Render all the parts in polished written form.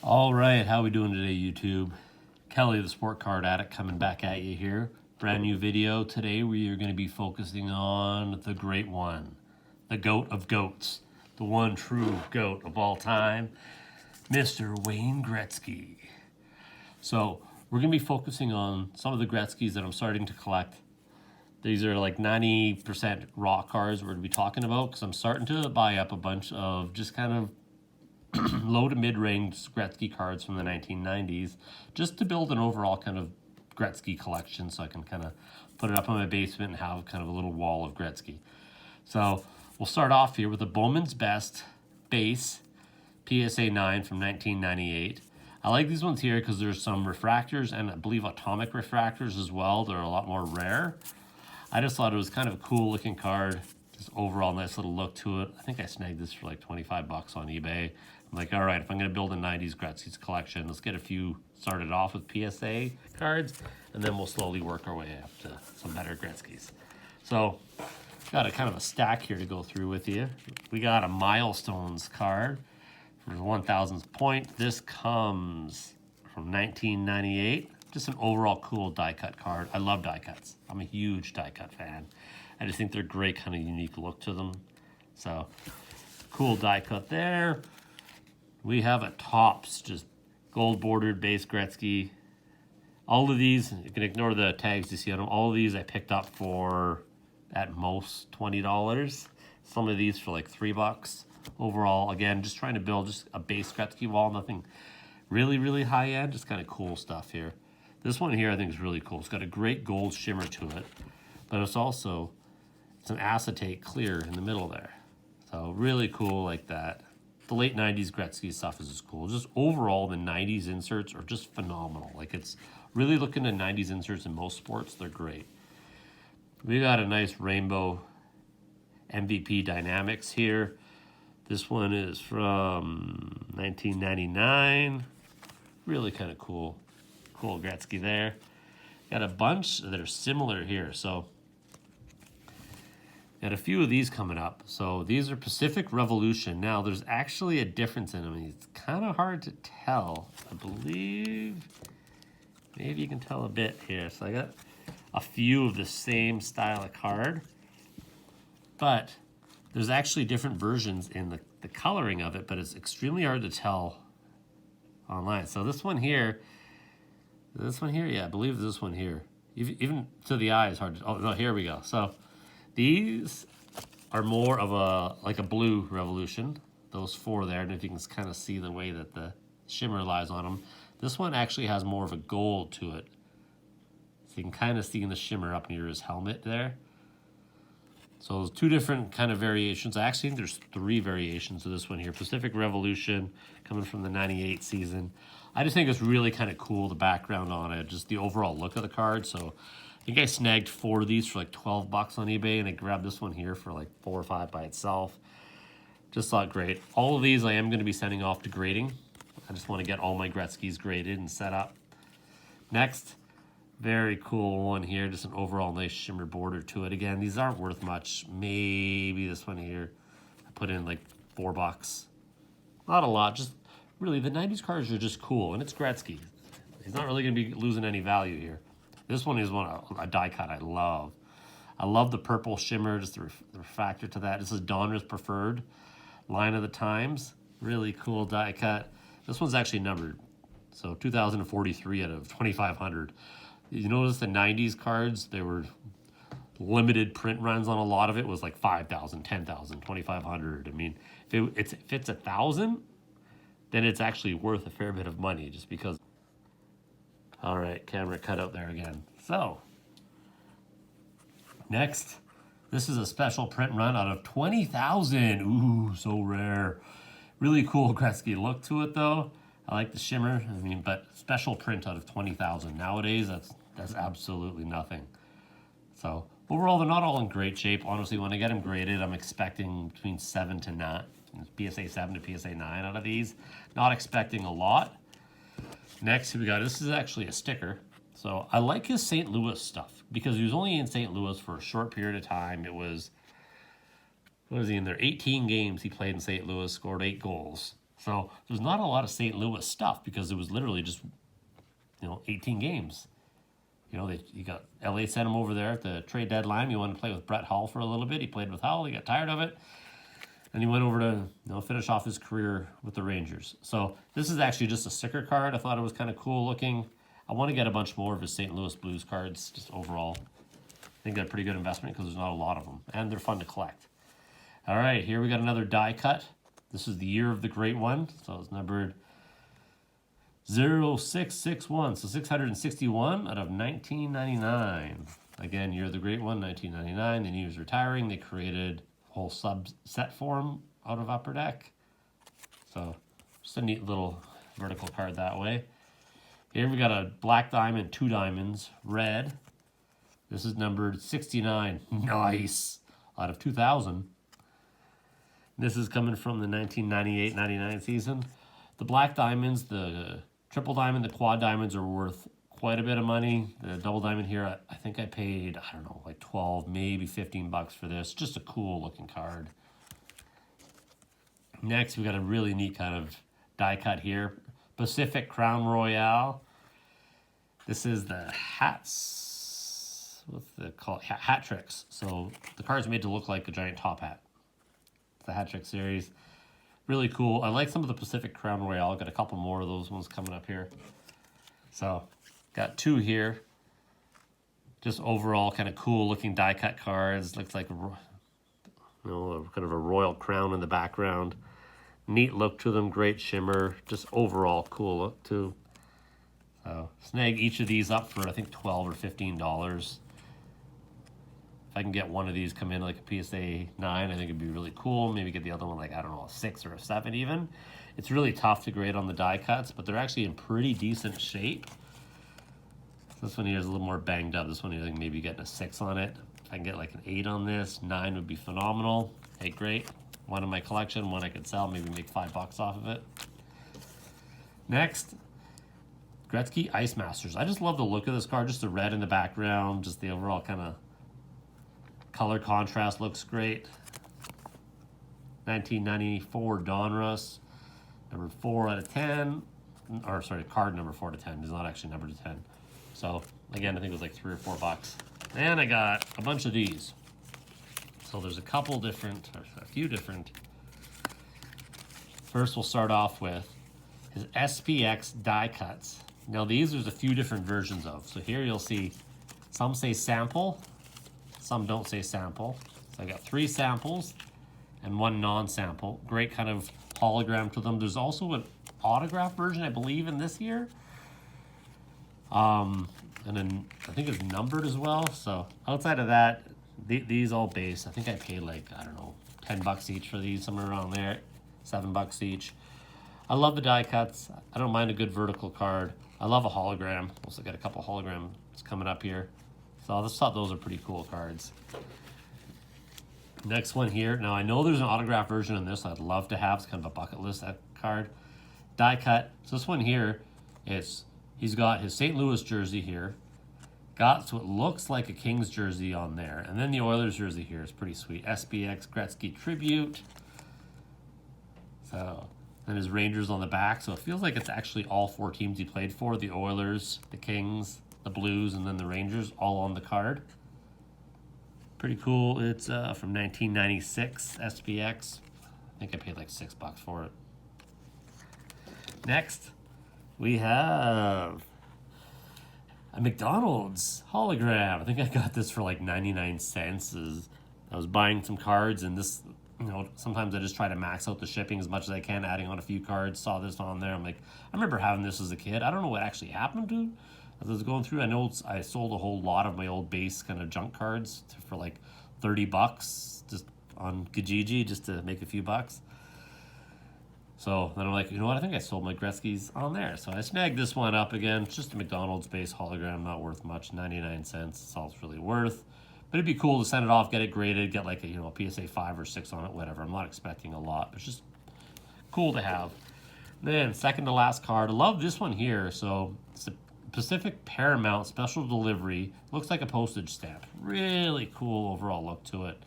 All right, how we doing today, YouTube? Kelly, the Sport Card Addict, coming back at you here. Brand new video today. We are going to be focusing on the great one, the GOAT of GOATs, the one true GOAT of all time, Mr. Wayne Gretzky. So we're going to be focusing on some of the Gretzkys that I'm starting to collect. These are like 90% raw cards we're going to be talking about because I'm starting to buy up a bunch of just kind of low to mid-range Gretzky cards from the 1990s just to build an overall kind of Gretzky collection so I can kind of put it up in my basement and have kind of a little wall of Gretzky. So we'll start off here with the Bowman's Best base PSA 9 from 1998. I like these ones here because there's some refractors and I believe atomic refractors as well. They're a lot more rare. I just thought it was kind of a cool looking card. Just overall nice little look to it. I think I snagged this for like 25 bucks on eBay. I'm like, all right, if I'm going to build a 90s Gretzky's collection, let's get a few started off with PSA cards, and then we'll slowly work our way up to some better Gretzky's. So, got a kind of a stack here to go through with you. We got a Milestones card for the 1000th point. This comes from 1998. Just an overall cool die cut card. I love die cuts. I'm a huge die cut fan. I just think they're great, kind of unique look to them. So, cool die cut there. We have a Topps, just gold bordered base Gretzky. All of these, you can ignore the tags you see on them. All of these I picked up for at most $20. Some of these for like $3. Overall, again, just trying to build just a base Gretzky wall. Nothing really high end, just kind of cool stuff here. This one here I think is really cool. It's got a great gold shimmer to it, but it's an acetate clear in the middle there. So really cool like that. The late 90s Gretzky stuff is just cool. Just overall, the 90s inserts are just phenomenal. Like, it's really looking at 90s inserts in most sports. They're great. We got a nice rainbow MVP Dynamics here. This one is from 1999. Really kind of cool. Cool Gretzky there. Got a bunch that are similar here. So, got a few of these coming up. So these are Pacific Revolution. Now there's actually a difference in them. It's kind of hard to tell. I believe maybe you can tell a bit here. So I got a few of the same style of card, but there's actually different versions in the coloring of it, but it's extremely hard to tell online. So this one here, yeah, I believe this one here. Even to the eye is hard to, oh no, here we go. So these are more of a blue Revolution, those four there, and if you can kind of see the way that the shimmer lies on them. This one actually has more of a gold to it. So you can kind of see the shimmer up near his helmet there. So there's two different kind of variations. I actually think there's three variations of this one here. Pacific Revolution, coming from the 98 season. I just think it's really kind of cool, the background on it, just the overall look of the card. So I think I snagged 4 of these for like 12 bucks on eBay, and I grabbed this one here for like 4 or 5 by itself. Just thought great. All of these I am going to be sending off to grading. I just want to get all my Gretzky's graded and set up. Next, very cool one here. Just an overall nice shimmer border to it. Again, these aren't worth much. Maybe this one here, I put in like 4 bucks. Not a lot. Just really, the 90s cards are just cool, and it's Gretzky. He's not really going to be losing any value here. This one is a die cut I love. I love the purple shimmer, just the refractor to that. This is Donruss Preferred, Line of the Times. Really cool die cut. This one's actually numbered. So 2043 out of 2,500. You notice the 90s cards, they were limited print runs on a lot of it. Was like 5,000, 10,000, 2,500. I mean, if it's 1,000, then it's actually worth a fair bit of money just because. All right, camera cut out there again. So, next, this is a special print run out of 20,000. Ooh, so rare. Really cool Gretzky look to it, though. I like the shimmer. I mean, but special print out of 20,000. Nowadays, that's absolutely nothing. So, overall, they're not all in great shape. Honestly, when I get them graded, I'm expecting between 7 to 9. PSA 7 to PSA 9 out of these. Not expecting a lot. Next, we got, this is actually a sticker. So I like his St. Louis stuff because he was only in St. Louis for a short period of time. It was, what was he in there? 18 games he played in St. Louis, scored 8 goals. So there's not a lot of St. Louis stuff because it was literally just, 18 games. You got LA sent him over there at the trade deadline. He wanted to play with Brett Hull for a little bit. He played with Hull. He got tired of it. And he went over to finish off his career with the Rangers. So this is actually just a sticker card. I thought it was kind of cool looking. I want to get a bunch more of his St. Louis Blues cards just overall. I think they're a pretty good investment because there's not a lot of them. And they're fun to collect. All right, here we got another die cut. This is the year of the great one. So it's numbered 0661. So 661 out of 1999. Again, year of the great one, 1999. Then he was retiring. They created a whole subset form out of Upper Deck. So just a neat little vertical card that way. Here we got a black diamond, 2 diamonds, red. This is numbered 69. Nice. Out of 2000. This is coming from the 1998-99 season. The black diamonds, the triple diamond, the quad diamonds are worth quite a bit of money. The double diamond here, I think I paid, I don't know, like 12, maybe 15 bucks for this. Just a cool looking card. Next, we got a really neat kind of die cut here. Pacific Crown Royale. This is the hats, what's the call? Hat tricks. So the card's made to look like a giant top hat. The hat trick series. Really cool. I like some of the Pacific Crown Royale. Got a couple more of those ones coming up here. So, got 2 here. Just overall kind of cool looking die cut cards. Looks like kind of a royal crown in the background. Neat look to them. Great shimmer. Just overall cool look too. So, snag each of these up for I think $12 or $15. If I can get one of these come in like a PSA 9, I think it'd be really cool. Maybe get the other one like, I don't know, a 6 or a 7 even. It's really tough to grade on the die cuts, but they're actually in pretty decent shape. This one here is a little more banged up. This one here, I think maybe getting a 6 on it. If I can get like an 8 on this, 9 would be phenomenal. Hey, great. One in my collection, one I could sell, maybe make $5 off of it. Next, Gretzky Ice Masters. I just love the look of this card, just the red in the background, just the overall kind of color contrast looks great. 1994 Donruss, number 4 out of 10. Or sorry, card number 4 to 10. It's not actually number to 10. So again, I think it was like $3 or $4. And I got a bunch of these. So there's a few different. First, we'll start off with his SPX die cuts. Now these there's a few different versions of. So here you'll see some say sample. Some don't say sample. So I got 3 samples and 1 non-sample. Great kind of hologram to them. There's also an autograph version, I believe, in this here. And then I think it's numbered as well. So outside of that, these all base. I think I paid like, I don't know, $10 each for these, somewhere around there. $7 each. I love the die cuts. I don't mind a good vertical card. I love a hologram. Also got a couple holograms coming up here. So I just thought those are pretty cool cards. Next one here. Now I know there's an autograph version in this I'd love to have. It's kind of a bucket list card. Die cut. So this one here, he's got his St. Louis jersey here. Got so it looks like a Kings jersey on there. And then the Oilers jersey here is pretty sweet. SPX Gretzky Tribute. So then his Rangers on the back. So it feels like it's actually all 4 teams he played for. The Oilers, the Kings, the Blues, and then the Rangers all on the card. Pretty cool. It's from 1996 SPX. I think I paid like $6 for it. Next, we have a McDonald's hologram. I think I got this for like 99 cents. I was buying some cards, and this, sometimes I just try to max out the shipping as much as I can, adding on a few cards. Saw this on there. I'm like, I remember having this as a kid. I don't know what actually happened to as I was going through. I know I sold a whole lot of my old base kind of junk cards for like $30 just on Kijiji just to make a few bucks. So then I'm like, you know what? I think I sold my Gretzky's on there. So I snagged this one up again. It's just a McDonald's base hologram, not worth much, 99 cents. That's all it's really worth. But it'd be cool to send it off, get it graded, get like a PSA 5 or 6 on it, whatever. I'm not expecting a lot, but it's just cool to have. Then second to last card. I love this one here. So it's a Pacific Paramount special delivery. Looks like a postage stamp. Really cool overall look to it.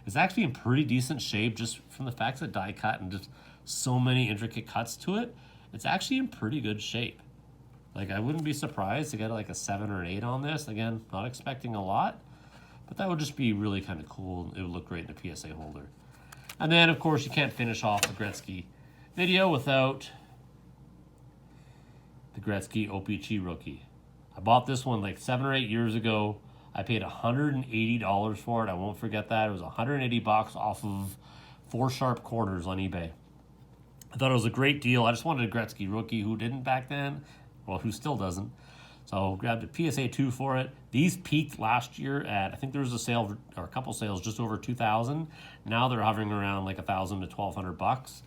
It's actually in pretty decent shape just from the fact that die cut and just so many intricate cuts to it, it's actually in pretty good shape. Like, I wouldn't be surprised to get like a 7 or an 8 on this. Again, not expecting a lot, but that would just be really kind of cool. It would look great in a PSA holder. And then, of course, you can't finish off the Gretzky video without the Gretzky OPC rookie. I bought this one like 7 or 8 years ago. I paid $180 for it. I won't forget that. It was $180 off of 4 Sharp Corners on eBay. I thought it was a great deal. I just wanted a Gretzky rookie. Who didn't back then? Well, who still doesn't? So grabbed a PSA 2 for it. These peaked last year at, I think there was a sale or a couple sales just over 2,000. Now they're hovering around like 1,000 to 1,200 bucks.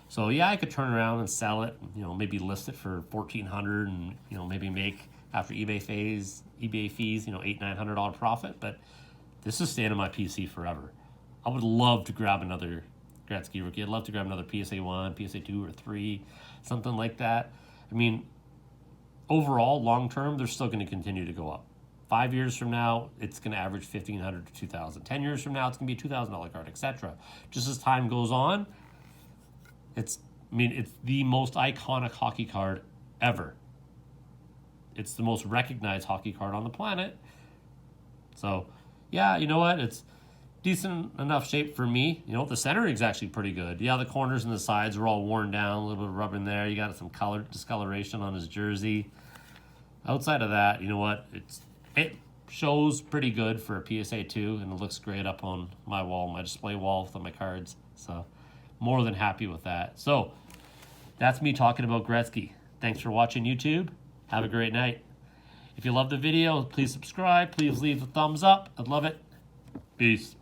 So yeah, I could turn around and sell it. You know, maybe list it for 1,400, and you know, maybe make after eBay fees, you know, $800-900 profit. But this is staying on my PC forever. I would love to grab another Gretzky rookie. I'd love to grab another PSA 1, PSA 2, or 3, something like that. I mean, overall, long term, they're still going to continue to go up. 5 years from now, it's going to average $1,500 to $2,000. 10 years from now, it's going to be a $2,000 card, etc. Just as time goes on, it's the most iconic hockey card ever. It's the most recognized hockey card on the planet. So, yeah, you know what? It's decent enough shape for me. You know, the centering's actually pretty good. Yeah, the corners and the sides are all worn down, a little bit of rubbing there. You got some color discoloration on his jersey. Outside of that, you know what? It shows pretty good for a PSA 2, and it looks great up on my wall, my display wall with all my cards. So, more than happy with that. So, that's me talking about Gretzky. Thanks for watching YouTube. Have a great night. If you love the video, please subscribe. Please leave a thumbs up. I'd love it. Peace.